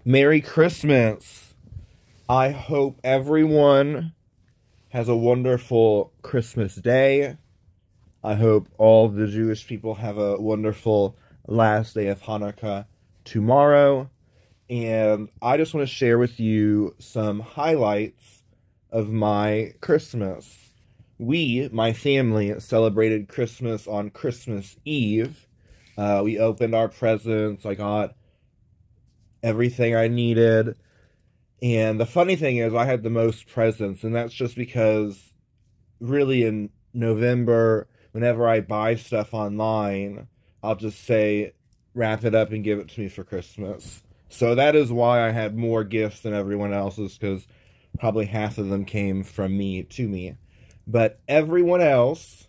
Merry Christmas. I hope everyone has a wonderful Christmas day. I hope all the Jewish people have a wonderful last day of Hanukkah tomorrow. And I just want to share with you some highlights of my Christmas. We, my family, celebrated Christmas on Christmas Eve. We opened our presents. I got everything I needed. And the funny thing is, I had the most presents, and that's just because really in November, whenever I buy stuff online, I'll just say, wrap it up and give it to me for Christmas. So that is why I had more gifts than everyone else's, because probably half of them came from me to me. But everyone else,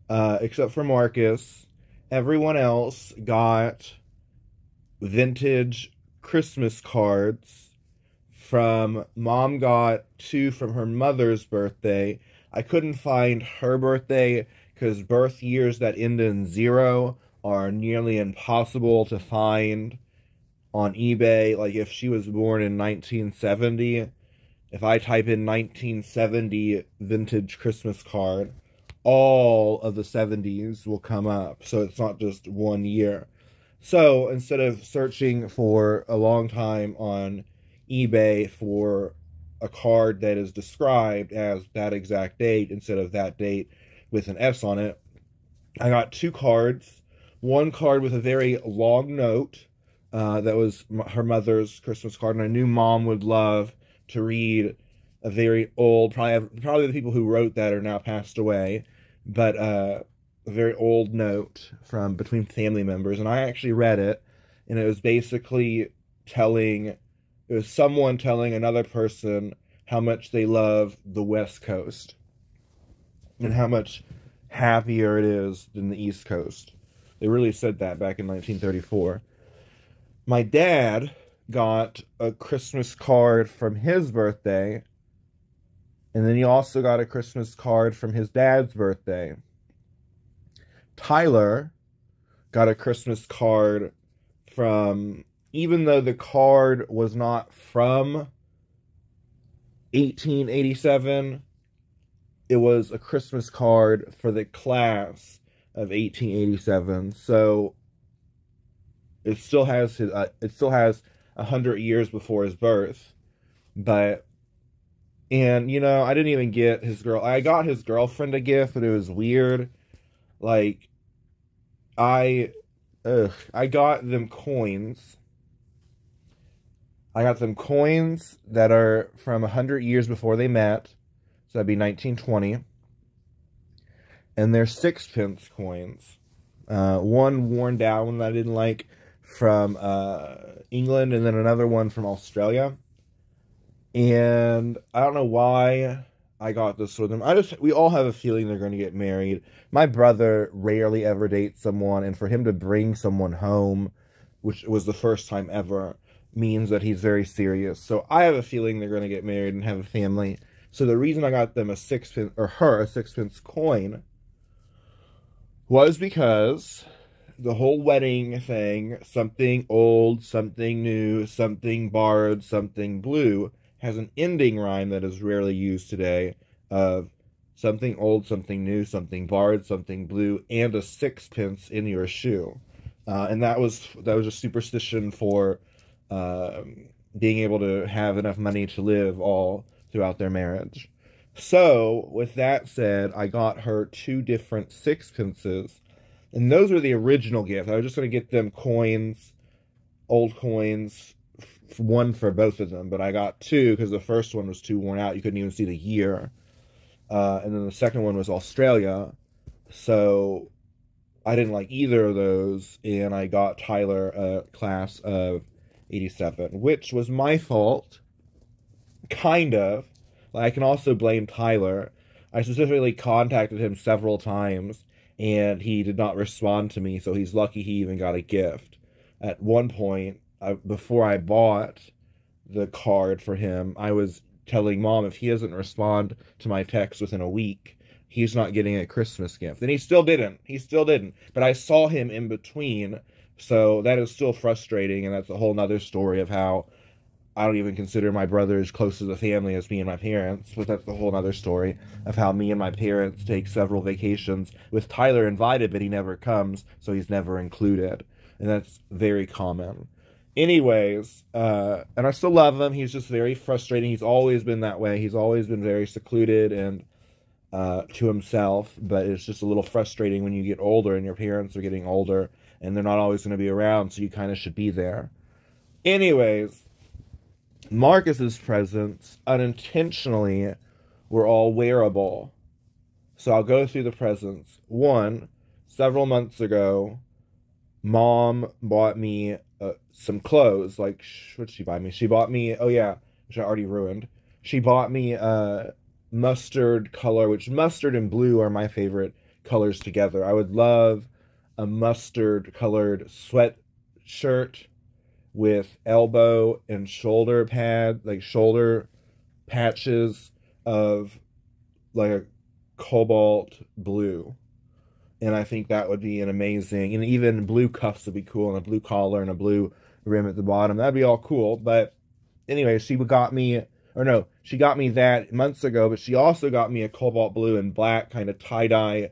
except for Marcus, everyone else got vintage Christmas cards. From Mom got 2 from her mother's birthday. I couldn't find her birthday because birth years that end in 0 are nearly impossible to find on eBay. Like if she was born in 1970, if I type in 1970 vintage Christmas card, all of the 70s will come up. So it's not just one year. So instead of searching for a long time on eBay for a card that is described as that exact date instead of that date with an S on it, I got 2 cards. One card with a very long note that was her mother's Christmas card, and I knew Mom would love to read a very old, probably the people who wrote that are now passed away, but a very old note from between family members, and I actually read it, and it was basically it was someone telling another person how much they love the West Coast and how much happier it is than the East Coast. They really said that back in 1934. My dad got a Christmas card from his birthday, and then he also got a Christmas card from his dad's birthday. Tyler got a Christmas card from, even though the card was not from 1887, it was a Christmas card for the class of 1887. So it still has 100 years before his birth. And I didn't even get I got his girlfriend a gift, but it was weird. Like, I got them coins. I got them coins that are from 100 years before they met. So that'd be 1920. And they're 6-pence coins. One worn down one that I didn't like from England, and then another one from Australia. And I don't know why I got this for them. We all have a feeling they're going to get married. My brother rarely ever dates someone, and for him to bring someone home, which was the first time ever, means that he's very serious. So I have a feeling they're going to get married and have a family. So the reason I got them a 6-pence, or her a 6-pence coin, was because the whole wedding thing, something old, something new, something borrowed, something blue, has an ending rhyme that is rarely used today of something old, something new, something borrowed, something blue, and a 6-pence in your shoe. And that was a superstition for being able to have enough money to live all throughout their marriage. So, with that said, I got her 2 different 6-pences, and those were the original gift. I was just going to get them coins, old coins, one for both of them, but I got 2 because the first one was too worn out. You couldn't even see the year. And then the second one was Australia, so I didn't like either of those, and I got Tyler a class of 87, which was my fault, kind of. I can also blame Tyler. I specifically contacted him several times, and he did not respond to me, so he's lucky he even got a gift. At one point, before I bought the card for him, I was telling Mom, if he doesn't respond to my text within a week, he's not getting a Christmas gift. And he still didn't. But I saw him in between So that is still frustrating, and that's a whole nother story of how I don't even consider my brother as close as a family as me and my parents, but that's a whole other story of how me and my parents take several vacations with Tyler invited, but he never comes, so he's never included. And that's very common. Anyways, and I still love him. He's just very frustrating. He's always been that way. He's always been very secluded and to himself, but it's just a little frustrating when you get older and your parents are getting older and they're not always going to be around, so you kind of should be there. Anyways, Marcus's presents unintentionally were all wearable. So I'll go through the presents. One, several months ago, Mom bought me some clothes. Like, what did she buy me? She bought me, oh yeah, which I already ruined. She bought me mustard color, which mustard and blue are my favorite colors together. I would love a mustard colored sweatshirt with elbow and shoulder pad, like shoulder patches of like a cobalt blue. And I think that would be an amazing, and even blue cuffs would be cool, and a blue collar and a blue rim at the bottom. That'd be all cool. But anyway, she got me that months ago, but she also got me a cobalt blue and black kind of tie-dye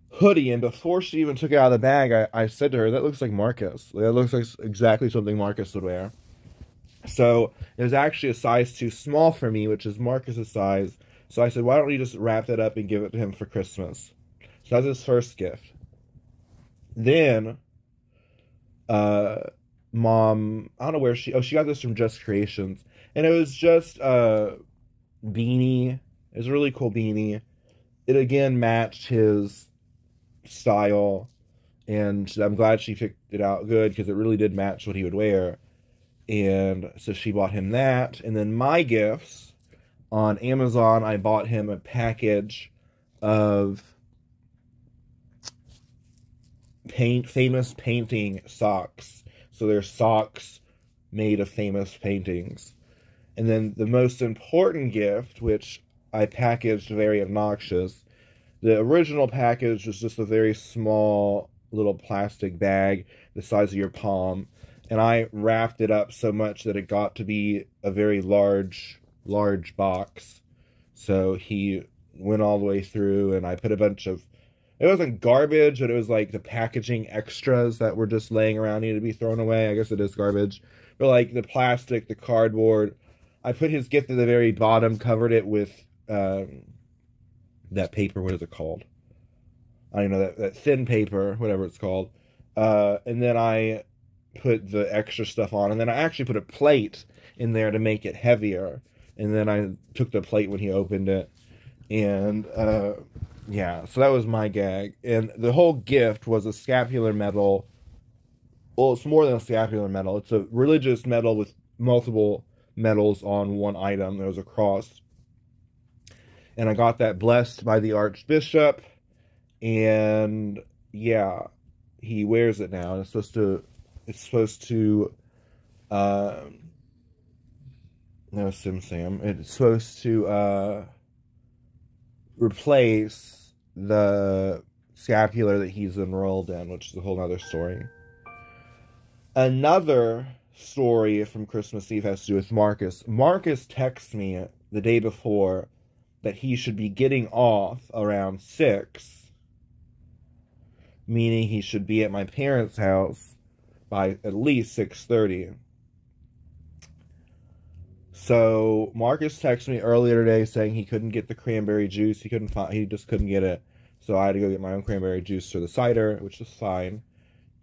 hoodie, and before she even took it out of the bag, I said to her, that looks like Marcus. That looks like exactly something Marcus would wear. So it was actually a size too small for me, which is Marcus's size. So I said, why don't you just wrap that up and give it to him for Christmas? So that's his first gift. Then, Mom, I don't know where she got this from Just Creations. And it was just a beanie. It was a really cool beanie. It again matched his style, and I'm glad she picked it out good because it really did match what he would wear. And so she bought him that. And then my gifts on Amazon, I bought him a package of famous painting socks. So they're socks made of famous paintings. And then the most important gift, which I packaged very obnoxious. The original package was just a very small little plastic bag the size of your palm. And I wrapped it up so much that it got to be a very large box. So he went all the way through, and I put a bunch of, it wasn't garbage, but it was like the packaging extras that were just laying around, needed to be thrown away. I guess it is garbage. But like the plastic, the cardboard, I put his gift at the very bottom, covered it with that paper, what is it called? I don't know, that thin paper, whatever it's called. And then I put the extra stuff on, and then I actually put a plate in there to make it heavier. And then I took the plate when he opened it. And, yeah, so that was my gag. And the whole gift was a scapular medal. Well, it's more than a scapular medal. It's a religious medal with multiple medals on one item. There was a cross. And I got that blessed by the Archbishop. And, yeah, he wears it now. And it's supposed to, no, Sim Sam. It's supposed to, replace the scapular that he's enrolled in, which is a whole other story. Another story from Christmas Eve has to do with Marcus. Marcus texts me the day before that he should be getting off around 6, meaning he should be at my parents' house by at least 6:30. So Marcus texted me earlier today saying he couldn't get the cranberry juice. He just couldn't get it. So I had to go get my own cranberry juice for the cider, which was fine.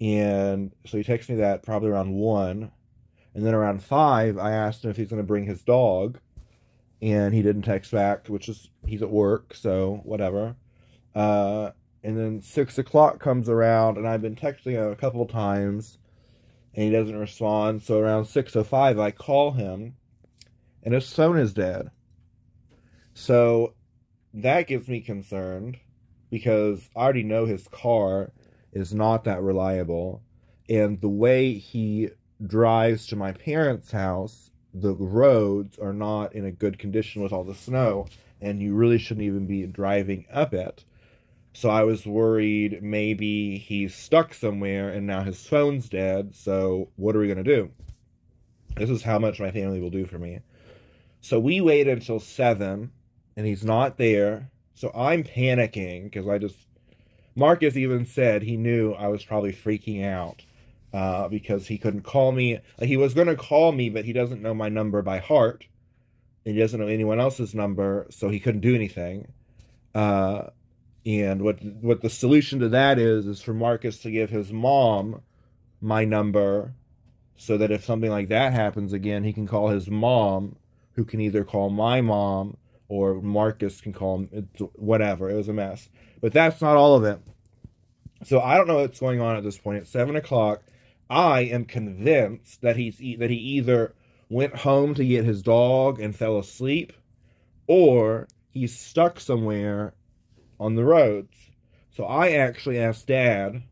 And so he texted me that probably around 1. And then around 5, I asked him if he's going to bring his dog. And he didn't text back, he's at work, so whatever. And then 6 o'clock comes around, and I've been texting him a couple times, and he doesn't respond. So around 6:05, I call him, and his phone is dead. So that gets me concerned, because I already know his car is not that reliable. And the way he drives to my parents' house, the roads are not in a good condition with all the snow. And you really shouldn't even be driving up it. So I was worried maybe he's stuck somewhere and now his phone's dead. So what are we going to do? This is how much my family will do for me. So we waited until 7 and he's not there. So I'm panicking because Marcus even said he knew I was probably freaking out because he couldn't call me. Like, he was going to call me, but he doesn't know my number by heart. And he doesn't know anyone else's number, so he couldn't do anything. And what the solution to that is for Marcus to give his mom my number so that if something like that happens again, he can call his mom, who can either call my mom or Marcus can call him, whatever. It was a mess. But that's not all of it. So I don't know what's going on at this point. At 7 o'clock, I am convinced that he either went home to get his dog and fell asleep, or he's stuck somewhere on the roads. So I actually asked Dad.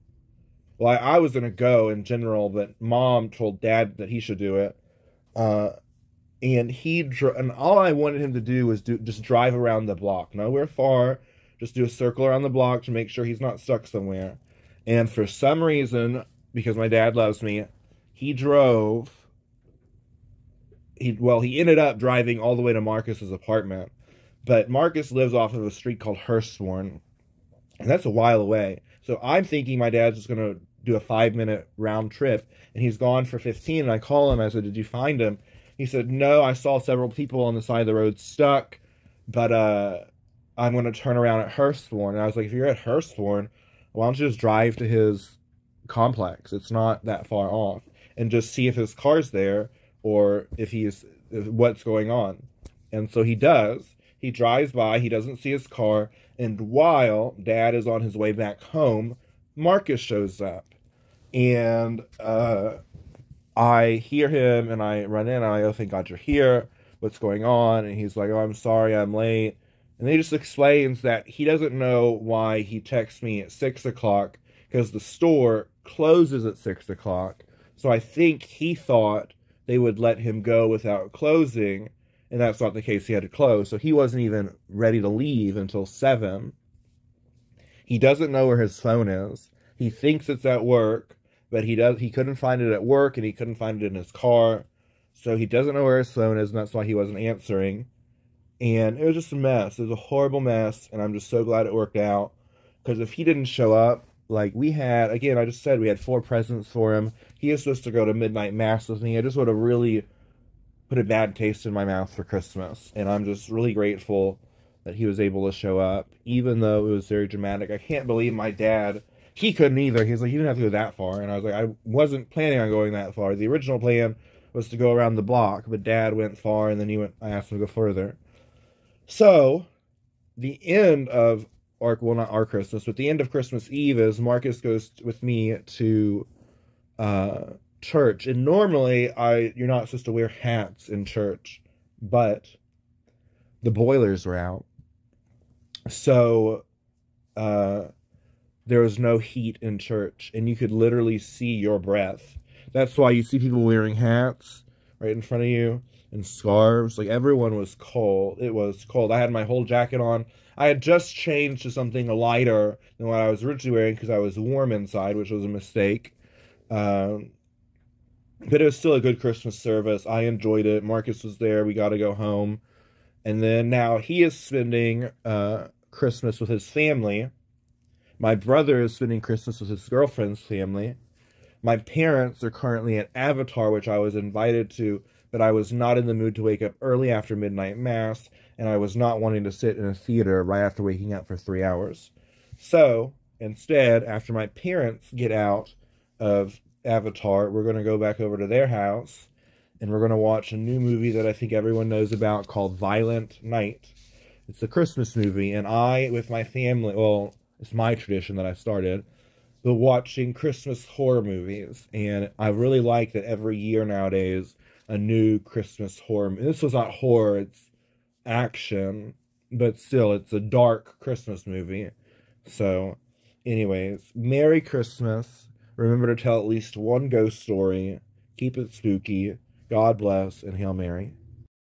Well, I was going to go in general, but Mom told Dad that he should do it. And all I wanted him to do was just drive around the block. Nowhere far. Just do a circle around the block to make sure he's not stuck somewhere. And for some reason, because my dad loves me, he drove. He ended up driving all the way to Marcus's apartment. But Marcus lives off of a street called Hurstbourne. And that's a while away. So I'm thinking my dad's just going to do a 5-minute round trip. And he's gone for 15. And I call him. I said, "Did you find him?" He said, "No, I saw several people on the side of the road stuck. But I'm going to turn around at Hurstbourne." And I was like, "If you're at Hurstbourne, why don't you just drive to his complex? It's not that far off. And just see if his car's there or what's going on." And so he does. He drives by. He doesn't see his car. And while Dad is on his way back home, Marcus shows up. And I hear him and I run in and I go, "Oh, thank God you're here. What's going on?" And he's like, "Oh, I'm sorry, I'm late." And he just explains that he doesn't know why he texts me at 6 o'clock because the store closes at 6 o'clock. So I think he thought they would let him go without closing, and that's not the case. He had to close. So he wasn't even ready to leave until 7. He doesn't know where his phone is. He thinks it's at work, but he couldn't find it at work, and he couldn't find it in his car. So he doesn't know where his phone is, and that's why he wasn't answering. And it was just a mess. It was a horrible mess, and I'm just so glad it worked out. Because if he didn't show up, like we had, again, I just said we had 4 presents for him. He was supposed to go to midnight mass with me. I just would have really put a bad taste in my mouth for Christmas. And I'm just really grateful that he was able to show up, even though it was very dramatic. I can't believe my dad, he couldn't either. He's like, "You didn't have to go that far." And I was like, I wasn't planning on going that far. The original plan was to go around the block, but Dad went far, and then I asked him to go further. So, the end of not our Christmas, but the end of Christmas Eve is Marcus goes with me to church. And normally, you're not supposed to wear hats in church, but the boilers were out. So, there was no heat in church, and you could literally see your breath. That's why you see people wearing hats right in front of you and scarves. Like, everyone was cold. It was cold. I had my whole jacket on. I had just changed to something lighter than what I was originally wearing because I was warm inside, which was a mistake. But it was still a good Christmas service. I enjoyed it. Marcus was there. We got to go home. And then now he is spending Christmas with his family. My brother is spending Christmas with his girlfriend's family. My parents are currently at Avatar, which I was invited to, but I was not in the mood to wake up early after midnight mass, and I was not wanting to sit in a theater right after waking up for 3 hours. So, instead, after my parents get out of Avatar, we're going to go back over to their house, and we're going to watch a new movie that I think everyone knows about called Violent Night. It's a Christmas movie, and I, with my family, well, it's my tradition that I started, but watching Christmas horror movies. And I really like that every year nowadays, a new Christmas horror. This was not horror, it's action, but still, it's a dark Christmas movie. So, anyways, Merry Christmas. Remember to tell at least one ghost story. Keep it spooky. God bless, and Hail Mary.